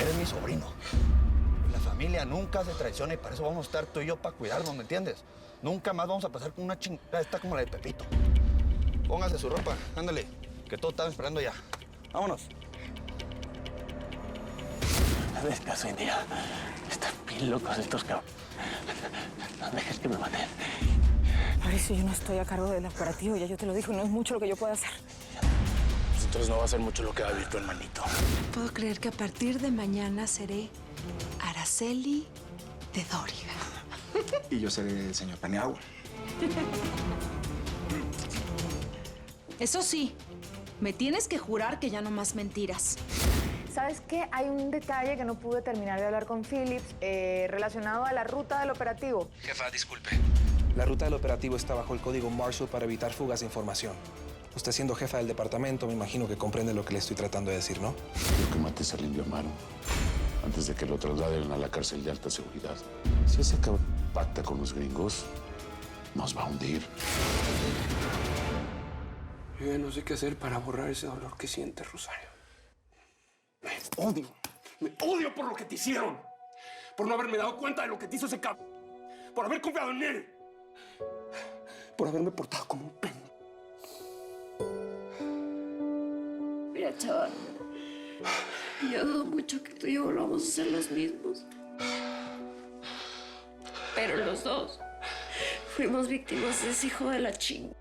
Eres mi sobrino. La familia nunca se traiciona y para eso vamos a estar tú y yo para cuidarnos, ¿me entiendes? Nunca más vamos a pasar con una chingada esta como la de Pepito. Póngase su ropa, ándale, que todos están esperando ya. Vámonos. No des caso, India. Están bien locos estos cabros. No dejes que me maten. Mauricio, yo no estoy a cargo del operativo, ya yo te lo dije, no es mucho lo que yo pueda hacer. Pues entonces no va a ser mucho lo que va a vivir tu hermanito. Puedo creer que a partir de mañana seré Araceli de Dóriga. Y yo seré el señor Paniagua. Eso sí, me tienes que jurar que ya no más mentiras. ¿Sabes qué? Hay un detalle que no pude terminar de hablar con Phillips relacionado a la ruta del operativo. Jefa, disculpe. La ruta del operativo está bajo el código Marshall para evitar fugas de información. Usted siendo jefa del departamento, me imagino que comprende lo que le estoy tratando de decir, ¿no? Quiero que mates al indio Amaro antes de que lo trasladen a la cárcel de alta seguridad. Si ese cabrón pacta con los gringos, nos va a hundir. Yo ya no sé qué hacer para borrar ese dolor que siente Rosario. Me odio. Me odio por lo que te hicieron. Por no haberme dado cuenta de lo que te hizo ese cabrón. Por haber confiado en él. Por haberme portado como un pendejo. Mira, chaval, yo dudo mucho que tú y yo volvamos a ser los mismos. Pero los dos fuimos víctimas de ese hijo de la chingada.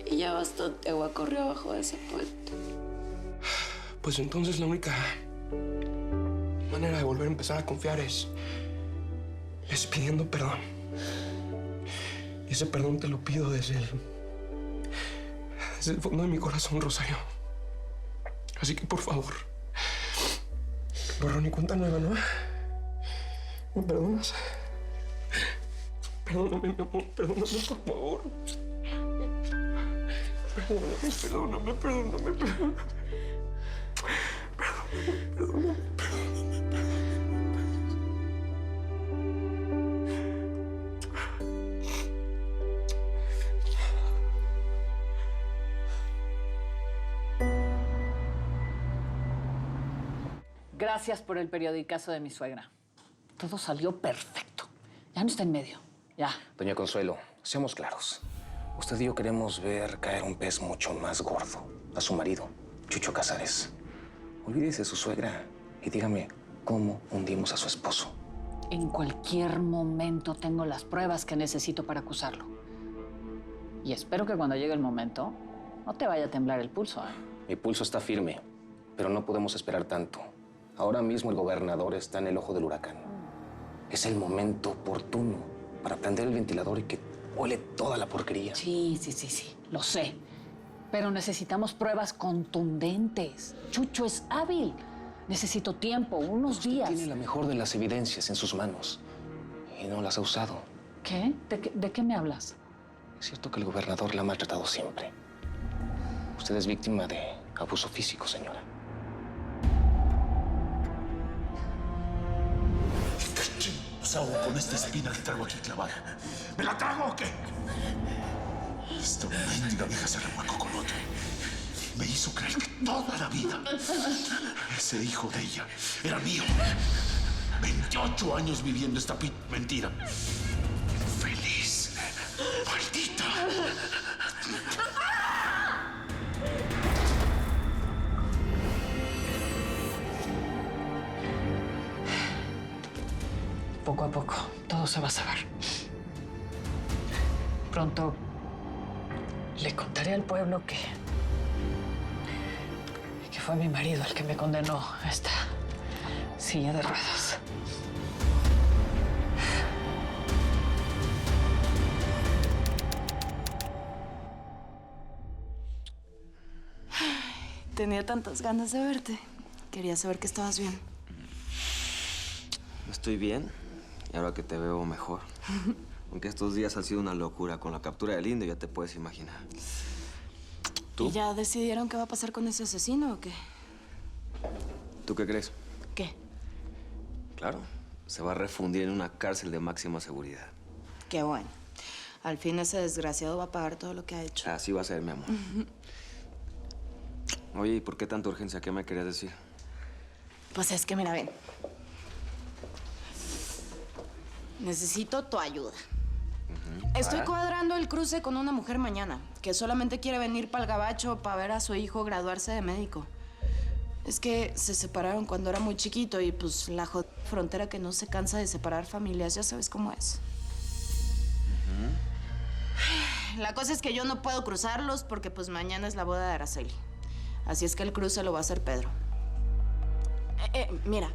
Y ya bastante agua corrió abajo de ese puente. Pues entonces la única manera de volver a empezar a confiar es pidiendo perdón. Y ese perdón te lo pido desde el fondo de mi corazón, Rosario. Así que, por favor, borrón y cuenta nueva, ¿no? ¿Me perdonas? Perdóname, mi amor. Perdóname, por favor. Perdóname. Perdóname. Gracias por el periodicazo de mi suegra. Todo salió perfecto. Ya no está en medio. Ya. Doña Consuelo, seamos claros. Usted y yo queremos ver caer un pez mucho más gordo. A su marido, Chucho Casares. Olvídese de su suegra y dígame cómo hundimos a su esposo. En cualquier momento tengo las pruebas que necesito para acusarlo. Y espero que cuando llegue el momento no te vaya a temblar el pulso, ¿eh? Mi pulso está firme, pero no podemos esperar tanto. Ahora mismo el gobernador está en el ojo del huracán. Es el momento oportuno para prender el ventilador y que huele toda la porquería. Sí, lo sé. Pero necesitamos pruebas contundentes. Chucho es hábil. Necesito tiempo, unos días. Tiene la mejor de las evidencias en sus manos y no las ha usado. ¿Qué? ¿De qué me hablas? Es cierto que el gobernador la ha maltratado siempre. Usted es víctima de abuso físico, señora. ¿Qué hago con esta espina que traigo aquí clavada? ¿Me la trago o qué? Esta mendiga vieja se revuelcó con otro. Me hizo creer que toda la vida ese hijo de ella era mío. 28 años viviendo esta mentira. Feliz. Maldita. Poco a poco, todo se va a saber. Pronto le contaré al pueblo que fue mi marido el que me condenó a esta silla de ruedas. Tenía tantas ganas de verte. Quería saber que estabas bien. Estoy bien y ahora que te veo mejor. Aunque estos días han sido una locura con la captura del indio, ya te puedes imaginar. ¿Tú? ¿Y ya decidieron qué va a pasar con ese asesino o qué? ¿Tú qué crees? ¿Qué? Claro, se va a refundir en una cárcel de máxima seguridad. Qué bueno. Al fin ese desgraciado va a pagar todo lo que ha hecho. Así va a ser, mi amor. Oye, ¿y por qué tanta urgencia? ¿Qué me querías decir? Pues es que, mira, ven. Necesito tu ayuda. Estoy cuadrando el cruce con una mujer mañana, que solamente quiere venir para el gabacho para ver a su hijo graduarse de médico. Es que se separaron cuando era muy chiquito y pues la frontera que no se cansa de separar familias, ya sabes cómo es. La cosa es que yo no puedo cruzarlos porque pues mañana es la boda de Araceli. Así es que el cruce lo va a hacer Pedro. Mira,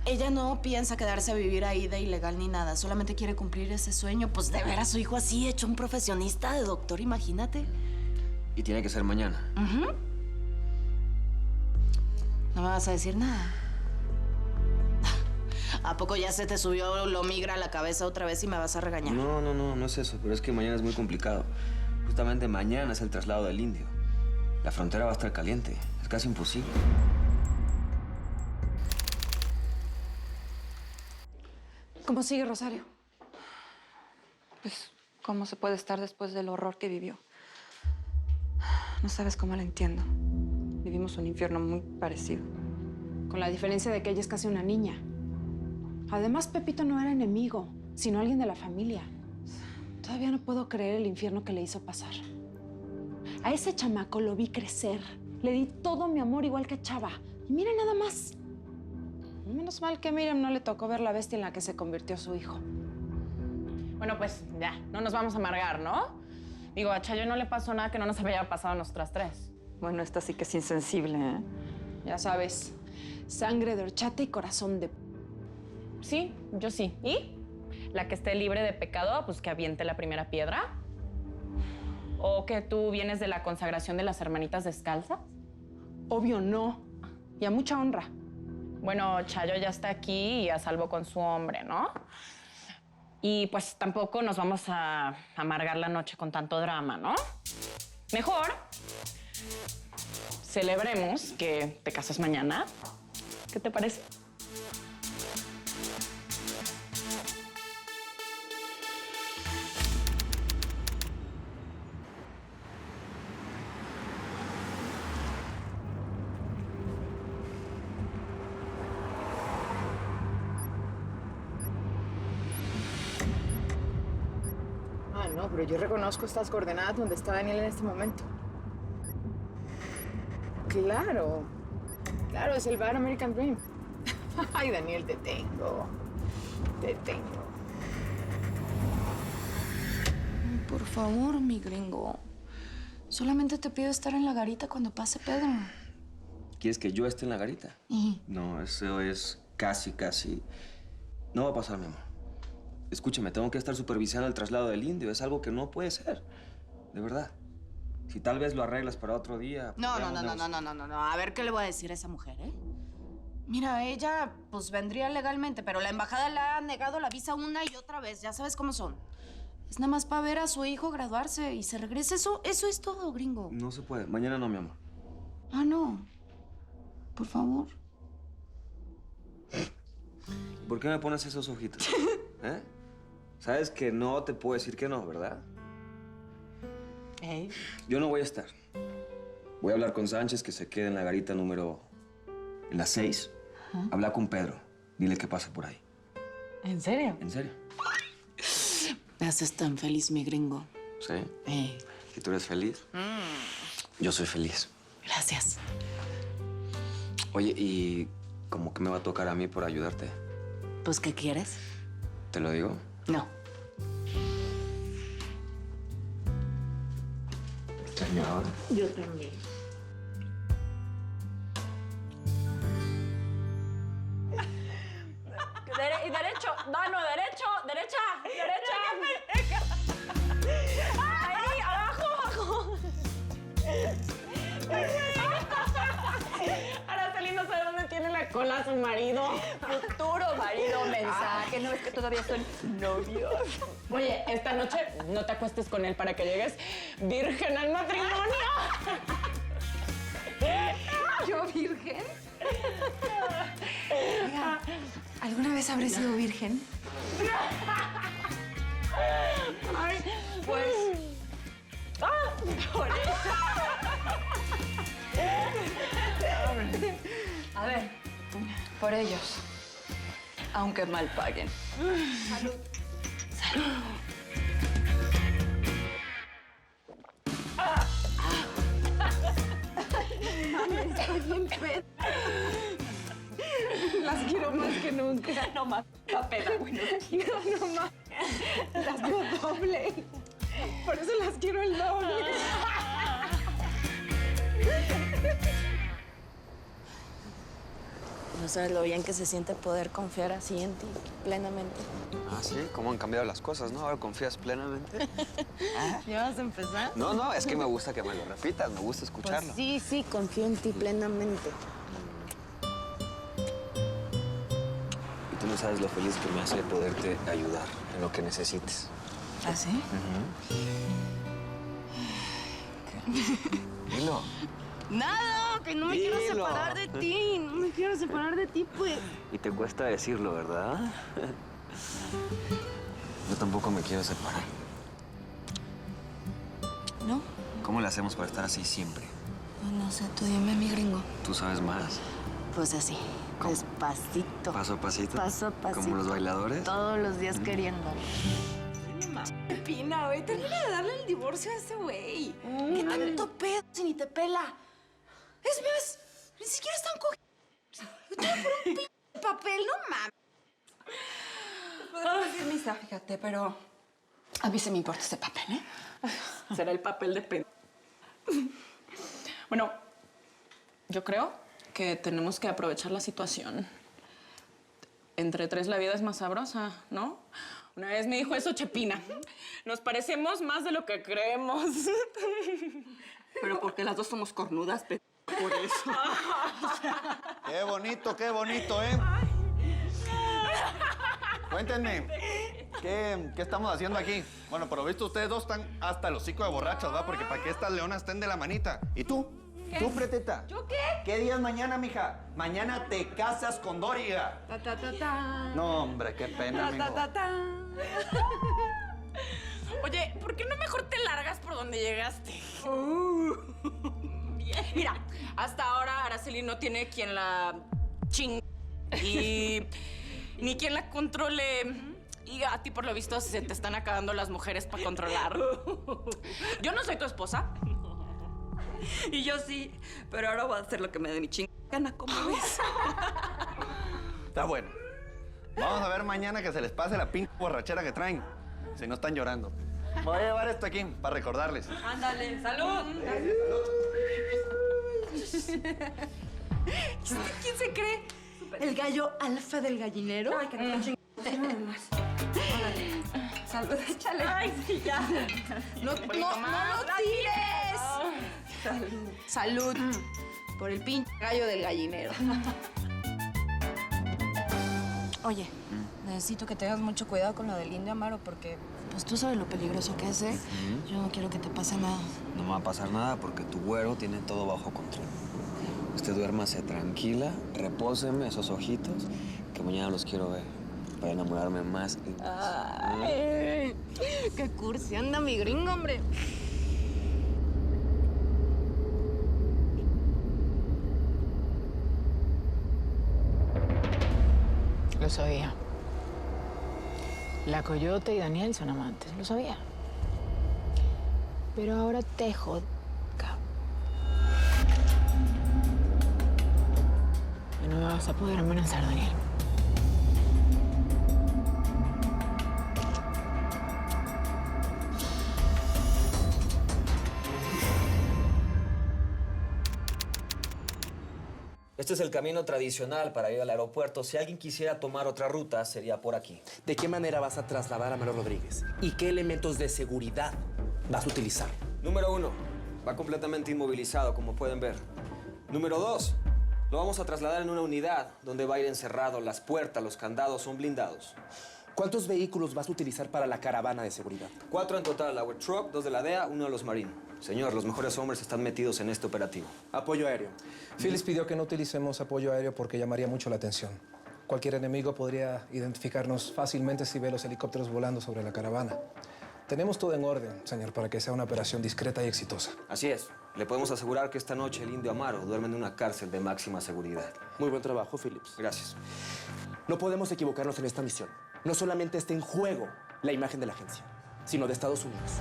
ella no piensa quedarse a vivir ahí de ilegal ni nada. Solamente quiere cumplir ese sueño. Pues de ver a su hijo así, hecho un profesionista de doctor, imagínate. Y tiene que ser mañana. No me vas a decir nada. ¿A poco ya se te subió lo migra a la cabeza otra vez y me vas a regañar? No es eso. Pero es que mañana es muy complicado. Justamente mañana es el traslado del indio. La frontera va a estar caliente. Es casi imposible. ¿Cómo sigue Rosario? Pues, ¿cómo se puede estar después del horror que vivió? No sabes cómo la entiendo. Vivimos un infierno muy parecido. Con la diferencia de que ella es casi una niña. Además, Pepito no era enemigo, sino alguien de la familia. Todavía no puedo creer el infierno que le hizo pasar. A ese chamaco lo vi crecer. Le di todo mi amor igual que a Chava. Y mira nada más. Menos mal que a Miriam no le tocó ver la bestia en la que se convirtió su hijo. Bueno, pues ya, no nos vamos a amargar, ¿no? Digo, a Chayo no le pasó nada que no nos había pasado a nosotras tres. Bueno, esta sí que es insensible, ¿eh? Ya sabes, sangre de horchata y corazón de... Sí, yo sí. ¿Y? La que esté libre de pecado, pues que aviente la primera piedra. ¿O que tú vienes de la consagración de las hermanitas descalzas? Obvio no. Y a mucha honra. Bueno, Chayo ya está aquí y a salvo con su hombre, ¿no? Y pues tampoco nos vamos a amargar la noche con tanto drama, ¿no? Mejor celebremos que te casas mañana. ¿Qué te parece? No, pero yo reconozco estas coordenadas donde está Daniel en este momento. Claro, es el bar American Dream. Ay, Daniel, te tengo. Por favor, mi gringo. Solamente te pido estar en la garita cuando pase Pedro. ¿Quieres que yo esté en la garita? No, eso es casi. No va a pasar, mi amor. Escúchame, tengo que estar supervisando el traslado del indio. Es algo que no puede ser. De verdad. Si tal vez lo arreglas para otro día... No. A ver qué le voy a decir a esa mujer, ¿eh? Mira, ella, pues, vendría legalmente, pero la embajada le ha negado la visa una y otra vez. Ya sabes cómo son. Es nada más para ver a su hijo graduarse y se regrese. Eso es todo, gringo. No se puede. Mañana no, mi amor. Ah, no. Por favor. ¿Por qué me pones esos ojitos? ¿Eh? Sabes que no te puedo decir que no, ¿verdad? Yo no voy a estar. Voy a hablar con Sánchez, que se quede en la garita número... en la 6. Habla con Pedro. Dile que pase por ahí. ¿En serio? ¿En serio? Me haces tan feliz, mi gringo. ¿Sí? ¿Y tú eres feliz? Yo soy feliz. Gracias. Oye, ¿y cómo que me va a tocar a mí por ayudarte? Pues, ¿qué quieres? ¿Te lo digo? No. ¿Extraño ahora? Yo también. Derecho, derecha. Ahí, abajo. Araceli no sabe dónde tiene la cola su marido. Futuro marido, mensaje. ¿No ves que todavía son novios? Oye, esta noche no te acuestes con él para que llegues virgen al matrimonio. ¿Yo virgen? Oiga, ¿alguna vez habré sido virgen? Ay, pues... por eso. A ver, Por ellos. Aunque mal paguen. Salud. Salud. Estoy bien pedo. Las quiero más que nunca. No más. La peda, güey. No más. Las quiero doble. Por eso las quiero el doble. No sabes lo bien que se siente poder confiar así en ti, plenamente. Ah, sí, cómo han cambiado las cosas, ¿no? Ahora confías plenamente. ¿Ya vas a empezar? No, es que me gusta que me lo repitas, me gusta escucharlo. Pues sí, confío en ti plenamente. Y tú no sabes lo feliz que me hace poderte ayudar en lo que necesites. ¿Ah, sí? Dilo. Nada, que no me quiero Dilo. separar de ti. No me quiero separar de ti, pues. Y te cuesta decirlo, ¿verdad? Yo tampoco me quiero separar. ¿No? ¿Cómo le hacemos para estar así siempre? No sé, tú dime, mi gringo. Tú sabes más. Pues así, despacito. ¿Paso a pasito? Paso a pasito. ¿Como los bailadores? Todos los días queriendo. Pina, güey. Termina de darle el divorcio a ese güey. ¿Qué tanto pedo si ni te pela? Es más, ni siquiera están cogiendo. Todo por un pinche papel, no mames. Podemos decir misa, fíjate, pero a mí sí me importa ese papel, ¿eh? Será el papel de pen. Bueno, yo creo que tenemos que aprovechar la situación. Entre tres la vida es más sabrosa, ¿no? Una vez me dijo eso Chepina. Nos parecemos más de lo que creemos. Pero porque las dos somos cornudas, por eso. Qué bonito, ¿eh? Cuéntenme, ¿qué estamos haciendo aquí? Bueno, por lo visto ustedes dos están hasta el hocico de borrachos, ¿va? Porque para que estas leonas estén de la manita. ¿Y tú? ¿Qué? ¿Tú, preteta? ¿Yo qué? ¿Qué día es mañana, mija? Mañana te casas con Doriga. Ta, ta, ta, ta. No, hombre, qué pena, Ta, ta, amigo. ta, ta. Oye, ¿por qué no mejor te largas por donde llegaste? Mira, hasta ahora Araceli no tiene quien la ching y ni quien la controle. Y a ti, por lo visto, se te están acabando las mujeres para controlar. Yo no soy tu esposa. Y yo sí, pero ahora voy a hacer lo que me dé mi chingana, ¿cómo ves? Está bueno. Vamos a ver mañana que se les pase la pinche borrachera que traen. Si no están llorando. Voy a llevar esto aquí para recordarles. Ándale, salud. ¿Quién se cree? ¿El gallo alfa del gallinero? Ay, que no salud, échale. Ay, sí, ya. No lo tires. Salud. Por el pinche gallo del gallinero. Oye, necesito que tengas mucho cuidado con lo del indio Amaro porque, pues tú sabes lo peligroso que es, ¿eh? Yo no quiero que te pase nada. No me va a pasar nada porque tu güero tiene todo bajo control. Usted duérmase tranquila, repóseme esos ojitos, que mañana los quiero ver para enamorarme más y más. Ay, qué cursi anda mi gringo, hombre. Lo sabía. La Coyote y Daniel son amantes, lo sabía. Pero ahora te jodca. Y no me vas a poder amenazar, Daniel. Este es el camino tradicional para ir al aeropuerto. Si alguien quisiera tomar otra ruta, sería por aquí. ¿De qué manera vas a trasladar a Maro Rodríguez? ¿Y qué elementos de seguridad vas a utilizar? Número 1, va completamente inmovilizado, como pueden ver. Número 2, lo vamos a trasladar en una unidad donde va a ir encerrado. Las puertas, los candados son blindados. ¿Cuántos vehículos vas a utilizar para la caravana de seguridad? 4 en total, la Our Truck, 2 de la DEA, 1 de los Marine. Señor, los mejores hombres están metidos en este operativo. Apoyo aéreo. Phyllis pidió que no utilicemos apoyo aéreo porque llamaría mucho la atención. Cualquier enemigo podría identificarnos fácilmente si ve los helicópteros volando sobre la caravana. Tenemos todo en orden, señor, para que sea una operación discreta y exitosa. Así es. Le podemos asegurar que esta noche el indio Amaro duerme en una cárcel de máxima seguridad. Muy buen trabajo, Phillips. Gracias. No podemos equivocarnos en esta misión. No solamente está en juego la imagen de la agencia, sino de Estados Unidos.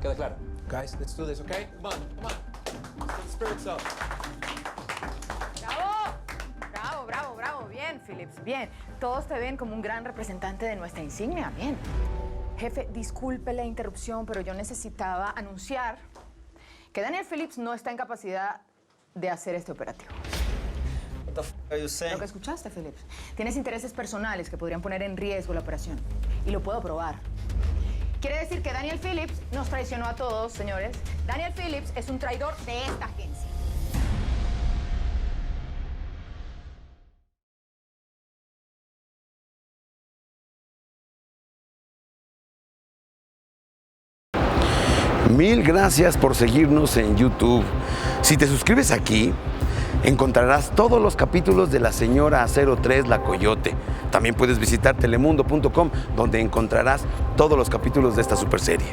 ¿Queda claro? Guys, let's do this, okay? Come on, come on. Get the spirits up. ¡Bravo! Bravo, bravo, bravo. Bien, Phillips, bien. Todos te ven como un gran representante de nuestra insignia. Bien. Jefe, disculpe la interrupción, pero yo necesitaba anunciar que Daniel Phillips no está en capacidad de hacer este operativo. What the f are you saying? Lo que escuchaste, Phillips. Tienes intereses personales que podrían poner en riesgo la operación. Y lo puedo probar. Quiere decir que Daniel Phillips nos traicionó a todos, señores. Daniel Phillips es un traidor de esta agencia. Mil gracias por seguirnos en YouTube. Si te suscribes aquí, encontrarás todos los capítulos de La Señora 03 La Coyote. También puedes visitar telemundo.com, donde encontrarás todos los capítulos de esta superserie.